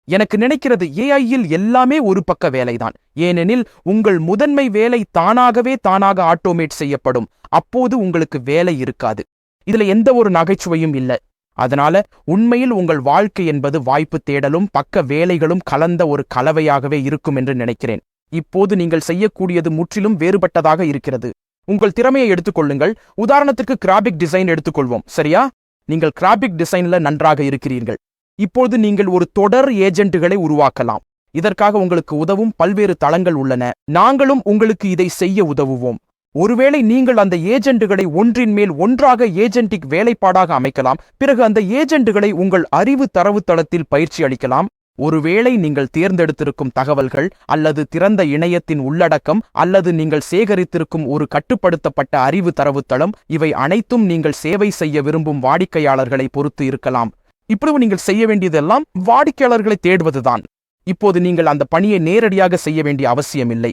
எனக்கு நினைக்கிறது ஏஐயில் எல்லாமே ஒரு பக்க வேலைதான். ஏனெனில் உங்கள் முதன்மை வேலை தானாக ஆட்டோமேட் செய்யப்படும். அப்போது உங்களுக்கு வேலை இருக்காது. இதுல எந்த ஒரு நகைச்சுவையும் இல்லை. அதனால உண்மையில் உங்கள் வாழ்க்கை என்பது வாய்ப்பு தேடலும் பக்க வேலைகளும் கலந்த ஒரு கலவையாகவே இருக்கும் என்று நினைக்கிறேன். இப்போது நீங்கள் செய்யக்கூடியது முற்றிலும் வேறுபட்டதாக இருக்கிறது. உங்கள் திறமையை எடுத்துக்கொள்ளுங்கள். உதாரணத்துக்கு கிராபிக் டிசைன் எடுத்துக்கொள்வோம், சரியா? நீங்கள் கிராபிக் டிசைன்ல நன்றாக இருக்கிறீர்கள். இப்போது நீங்கள் ஒரு தொடர் ஏஜென்ட்டுகளை உருவாக்கலாம். இதற்காக உங்களுக்கு உதவும் பல்வேறு தளங்கள் உள்ளன. நாங்களும் உங்களுக்கு இதை செய்ய உதவுவோம். ஒருவேளை நீங்கள் அந்த ஏஜென்ட்டுகளை ஒன்றின் மேல் ஒன்றாக ஏஜென்டிக் வேலைப்பாடாக அமைக்கலாம். பிறகு அந்த ஏஜென்ட்டுகளை உங்கள் அறிவு தரவுத்தளத்தில் பயிற்சி அளிக்கலாம். ஒருவேளை நீங்கள் தேர்ந்தெடுத்திருக்கும் தகவல்கள் அல்லது திறந்த இணையத்தின் உள்ளடக்கம் அல்லது நீங்கள் சேகரித்திருக்கும் ஒரு கட்டுப்படுத்தப்பட்ட அறிவு தரவுத்தளம், இவை அனைத்தும் நீங்கள் சேவை செய்ய விரும்பும் வாடிக்கையாளர்களை பொறுத்து இருக்கலாம். இப்படி நீங்கள் செய்ய வேண்டியதெல்லாம் வாடிக்கையாளர்களை தேடுவதுதான். இப்போது நீங்கள் அந்த பணியை நேரடியாக செய்ய வேண்டிய அவசியமில்லை.